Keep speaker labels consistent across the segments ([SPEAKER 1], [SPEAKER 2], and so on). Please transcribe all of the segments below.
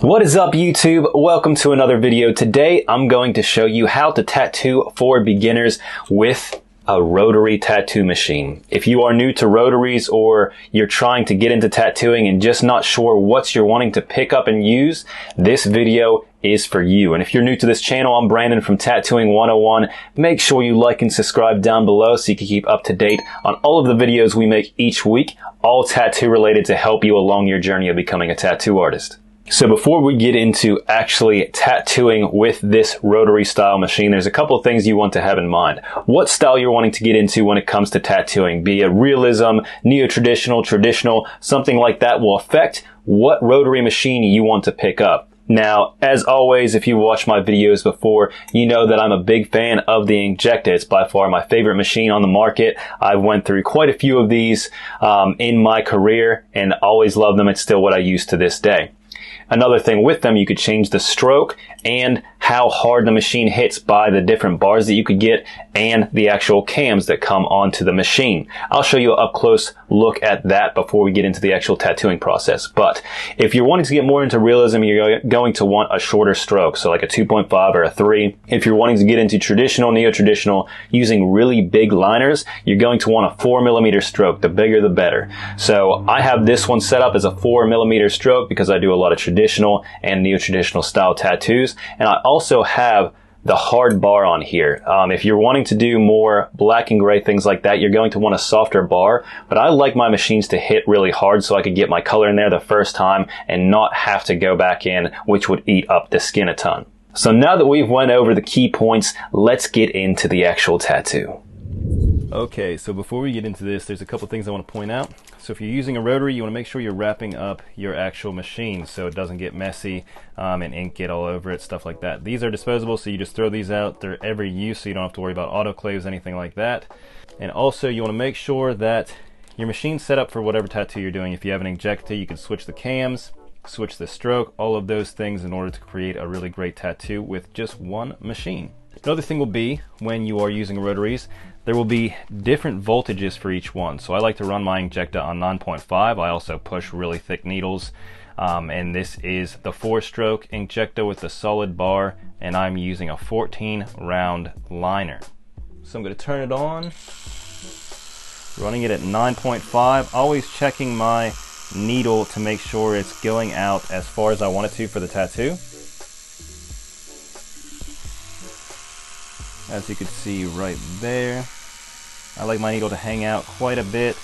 [SPEAKER 1] What is up, YouTube? Welcome to another video. Today I'm going to show you how to tattoo for beginners with a rotary tattoo machine. If you are new to rotaries or you're trying to get into tattooing and just not sure what you're wanting to pick up and use, this video is for you. And if you're new to this channel, I'm Brandon from Tattooing 101. Make sure you like and subscribe down below so you can keep up to date on all of the videos we make each week, all tattoo related to help you along your journey of becoming a tattoo artist. So before we get into actually tattooing with this rotary style machine, there's a couple of things you want to have in mind. What style you're wanting to get into when it comes to tattooing, be it realism, neo-traditional, traditional, something like that will affect what rotary machine you want to pick up. Now, as always, if you've watched my videos before, you know that I'm a big fan of the Injecta. It's by far my favorite machine on the market. I went through quite a few of these in my career and always loved them. It's still what I use to this day. Another thing with them, you could change the stroke and how hard the machine hits by the different bars that you could get and the actual cams that come onto the machine. I'll show you an up close look at that before we get into the actual tattooing process. But if you're wanting to get more into realism, you're going to want a shorter stroke, so like a 2.5 or a 3. If you're wanting to get into traditional, neo-traditional, using really big liners, you're going to want a 4mm stroke. The bigger the better. So I have this one set up as a 4mm stroke because I do a lot of traditional and neo-traditional style tattoos. And I also have the hard bar on here. If you're wanting to do more black and gray, things like that, you're going to want a softer bar. But I like my machines to hit really hard so I could get my color in there the first time and not have to go back in, which would eat up the skin a ton. So now that we've went over the key points, let's get into the actual tattoo.
[SPEAKER 2] Okay, so before we get into this, there's a couple things I want to point out. So if you're using a rotary, you want to make sure you're wrapping up your actual machine so it doesn't get messy and ink get all over it, stuff like that. These are disposable, so you just throw these out. They're every use, so you don't have to worry about autoclaves, anything like that. And also, you want to make sure that your machine's set up for whatever tattoo you're doing. If you have an Injecta, you can switch the cams, switch the stroke, all of those things in order to create a really great tattoo with just one machine. Another thing will be, when you are using rotaries, there will be different voltages for each one. So I like to run my Injecta on 9.5. I also push really thick needles. And this is the 4-stroke Injecta with the solid bar, and I'm using a 14 round liner. So I'm going to turn it on, running it at 9.5, always checking my needle to make sure it's going out as far as I want it to for the tattoo. As you can see right there, I like my needle to hang out quite a bit.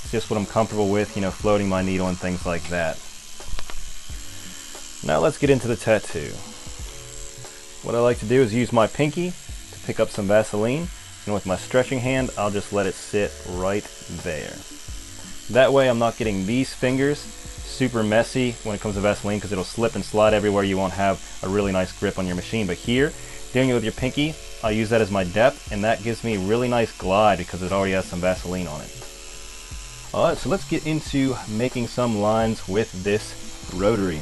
[SPEAKER 2] It's just what I'm comfortable with, you know, floating my needle and things like that. Now let's get into the tattoo. What I like to do is use my pinky to pick up some Vaseline, and with my stretching hand, I'll just let it sit right there. That way I'm not getting these fingers super messy when it comes to Vaseline, because it'll slip and slide everywhere. You won't have a really nice grip on your machine. But here, doing it with your pinky, I use that as my depth, and that gives me a really nice glide because it already has some Vaseline on it. Alright, so let's get into making some lines with this rotary.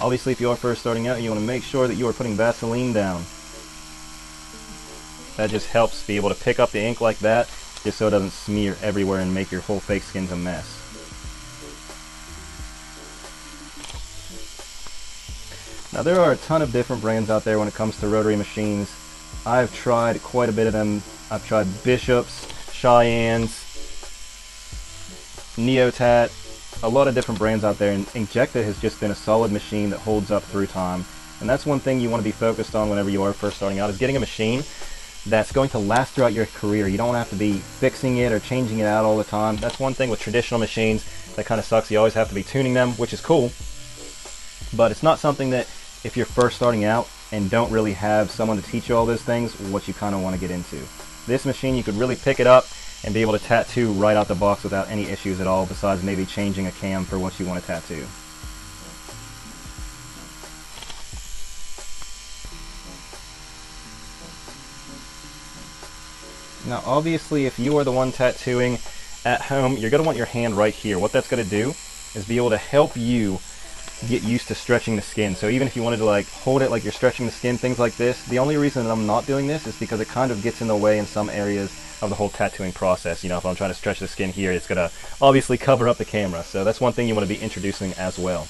[SPEAKER 2] Obviously, if you are first starting out, you want to make sure that you are putting Vaseline down. That just helps be able to pick up the ink like that, just so it doesn't smear everywhere and make your whole fake skins a mess. Now there are a ton of different brands out there when it comes to rotary machines. I've tried quite a bit of them. I've tried Bishop's, Cheyenne's, Neotat, a lot of different brands out there, and Injecta has just been a solid machine that holds up through time. And that's one thing you want to be focused on whenever you are first starting out, is getting a machine that's going to last throughout your career. You don't have to be fixing it or changing it out all the time. That's one thing with traditional machines that kind of sucks. You always have to be tuning them, which is cool, but it's not something that, if you're first starting out and don't really have someone to teach you all those things, what you kind of want to get into. This machine, you could really pick it up and be able to tattoo right out the box without any issues at all, besides maybe changing a cam for what you want to tattoo. Now obviously, if you are the one tattooing at home, you're going to want your hand right here. What that's going to do is be able to help you get used to stretching the skin. So even if you wanted to like hold it like you're stretching the skin, things like this, the only reason that I'm not doing this is because it kind of gets in the way in some areas of the whole tattooing process. You know, if I'm trying to stretch the skin here, it's gonna obviously cover up the camera. So that's one thing you want to be introducing as well.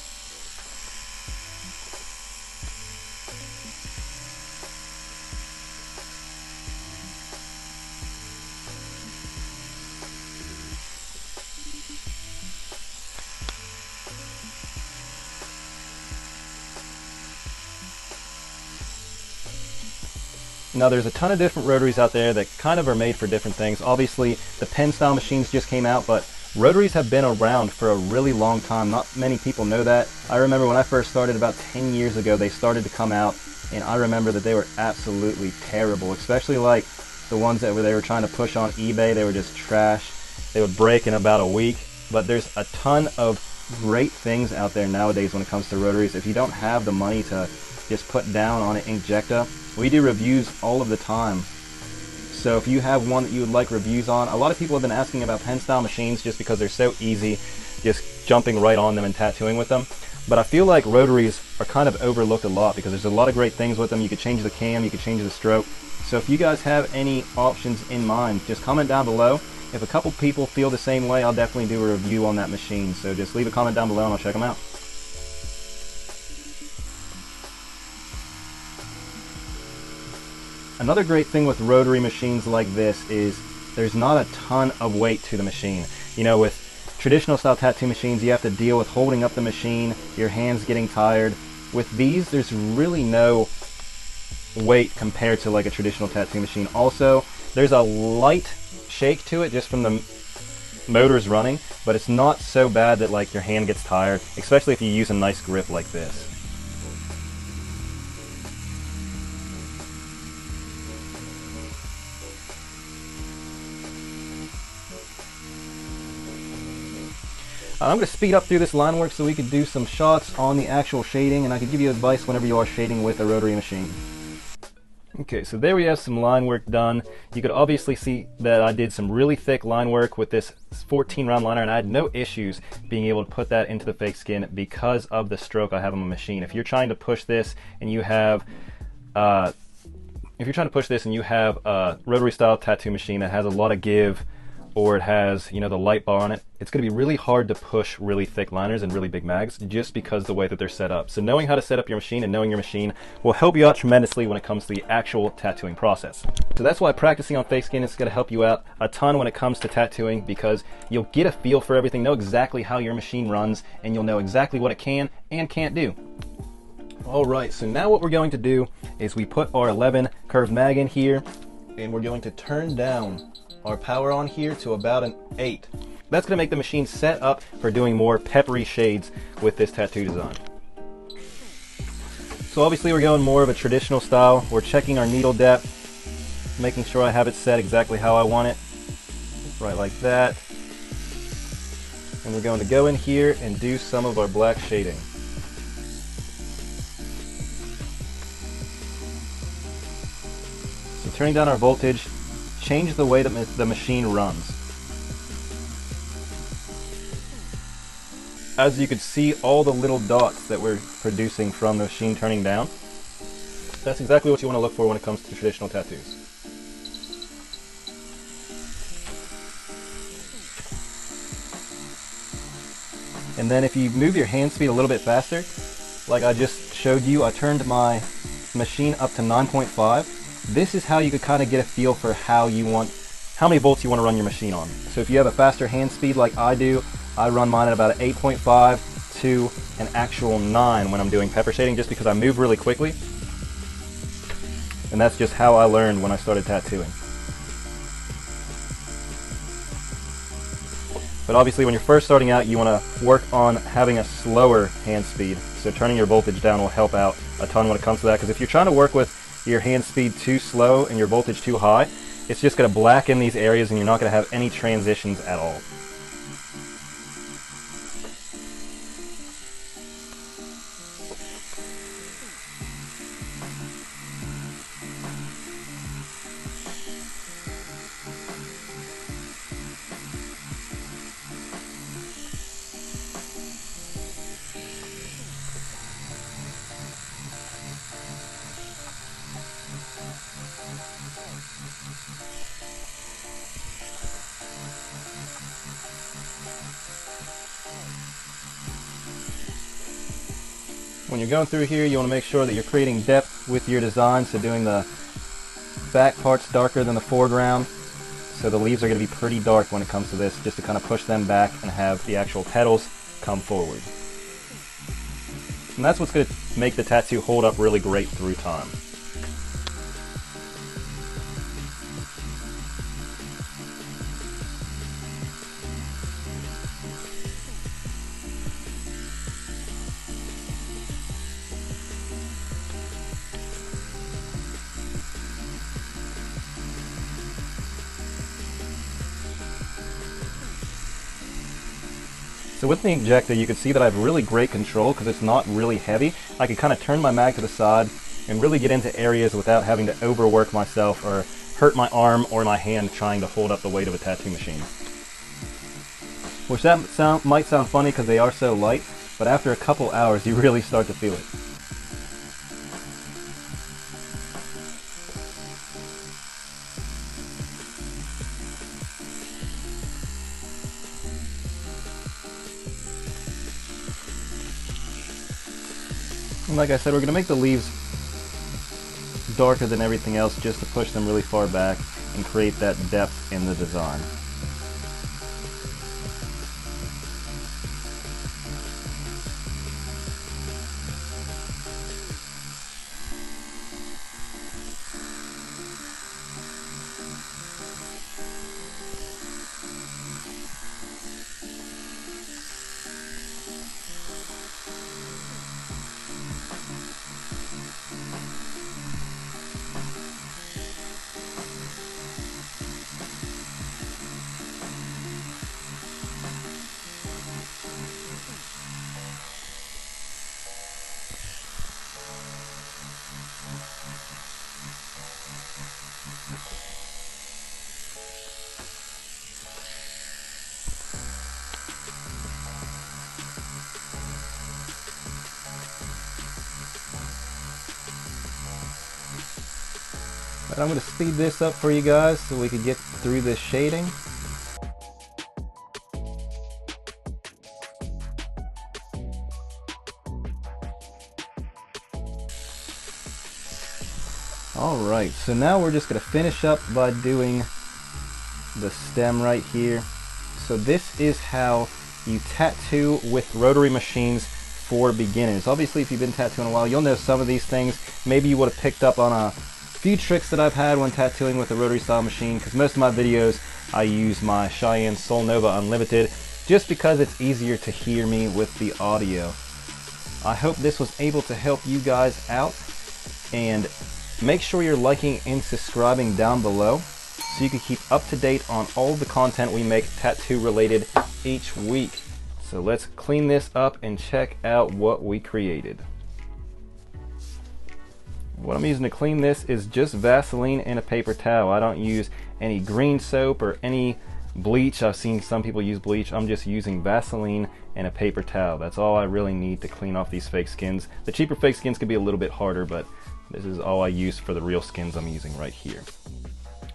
[SPEAKER 2] Now there's a ton of different rotaries out there that kind of are made for different things. Obviously the pen style machines just came out, but rotaries have been around for a really long time. Not many people know that. I remember when I first started about 10 years ago, they started to come out, and I remember that they were absolutely terrible, especially like the ones that they were trying to push on eBay. They were just trash. They would break in about a week. But there's a ton of great things out there nowadays when it comes to rotaries. If you don't have the money to just put down on an Inkjecta, we do reviews all of the time. So if you have one that you would like reviews on, a lot of people have been asking about pen style machines just because they're so easy, just jumping right on them and tattooing with them. But I feel like rotaries are kind of overlooked a lot because there's a lot of great things with them. You could change the cam, you could change the stroke. So if you guys have any options in mind, just comment down below. If a couple people feel the same way, I'll definitely do a review on that machine. So just leave a comment down below and I'll check them out. Another great thing with rotary machines like this is there's not a ton of weight to the machine. You know, with traditional style tattoo machines, you have to deal with holding up the machine, your hands getting tired. With these, there's really no weight compared to like a traditional tattoo machine. Also, there's a light shake to it just from the motors running, but it's not so bad that like your hand gets tired, especially if you use a nice grip like this. I'm going to speed up through this line work so we could do some shots on the actual shading, and I could give you advice whenever you are shading with a rotary machine. Okay, so there we have some line work done. You could obviously see that I did some really thick line work with this 14 round liner, and I had no issues being able to put that into the fake skin because of the stroke I have on my machine. If you're trying to push this and you have a rotary style tattoo machine that has a lot of give, or it has, you know, the light bar on it, it's going to be really hard to push really thick liners and really big mags just because the way that they're set up. So knowing how to set up your machine and knowing your machine will help you out tremendously when it comes to the actual tattooing process. So that's why practicing on fake skin is going to help you out a ton when it comes to tattooing, because you'll get a feel for everything, know exactly how your machine runs, and you'll know exactly what it can and can't do. Alright, so now what we're going to do is we put our 11 curved mag in here, and we're going to turn down our power on here to about an 8. That's going to make the machine set up for doing more peppery shades with this tattoo design. So obviously we're going more of a traditional style. We're checking our needle depth, making sure I have it set exactly how I want it, right like that. And we're going to go in here and do some of our black shading. So turning down our voltage, change the way that the machine runs. As you can see, all the little dots that we're producing from the machine turning down, that's exactly what you want to look for when it comes to traditional tattoos. And then if you move your hand speed a little bit faster, like I just showed you, I turned my machine up to 9.5. This is how you could kind of get a feel for how many volts you want to run your machine on. So if you have a faster hand speed like I do, I run mine at about an 8.5 to an actual 9 when I'm doing pepper shading, just because I move really quickly. And that's just how I learned when I started tattooing. But obviously when you're first starting out, you want to work on having a slower hand speed. So turning your voltage down will help out a ton when it comes to that, because if you're trying to work with your hand speed too slow and your voltage too high, it's just going to blacken these areas and you're not going to have any transitions at all. when you're going through here, you want to make sure that you're creating depth with your design, so doing the back parts darker than the foreground. So the leaves are going to be pretty dark when it comes to this, just to kind of push them back and have the actual petals come forward. And that's what's going to make the tattoo hold up really great through time. So with the injector, you can see that I have really great control because it's not really heavy. I can kind of turn my mag to the side and really get into areas without having to overwork myself or hurt my arm or my hand trying to hold up the weight of a tattoo machine. Which that might sound funny because they are so light, but after a couple hours you really start to feel it. And like I said, we're going to make the leaves darker than everything else just to push them really far back and create that depth in the design. But I'm going to speed this up for you guys so we can get through this shading. Alright, so now we're just going to finish up by doing the stem right here. So this is how you tattoo with rotary machines for beginners. Obviously, if you've been tattooing a while, you'll know some of these things. Maybe you would have picked up on a few tricks that I've had when tattooing with a rotary style machine, because most of my videos I use my Cheyenne Solnova Unlimited just because it's easier to hear me with the audio. I hope this was able to help you guys out, and make sure you're liking and subscribing down below so you can keep up to date on all the content we make tattoo related each week. So let's clean this up and check out what we created. What I'm using to clean this is just Vaseline and a paper towel. I don't use any green soap or any bleach. I've seen some people use bleach. I'm just using Vaseline and a paper towel. That's all I really need to clean off these fake skins. The cheaper fake skins can be a little bit harder, but this is all I use for the real skins I'm using right here.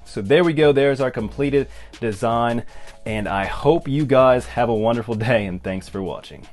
[SPEAKER 2] So there we go. There's our completed design, and I hope you guys have a wonderful day, and thanks for watching.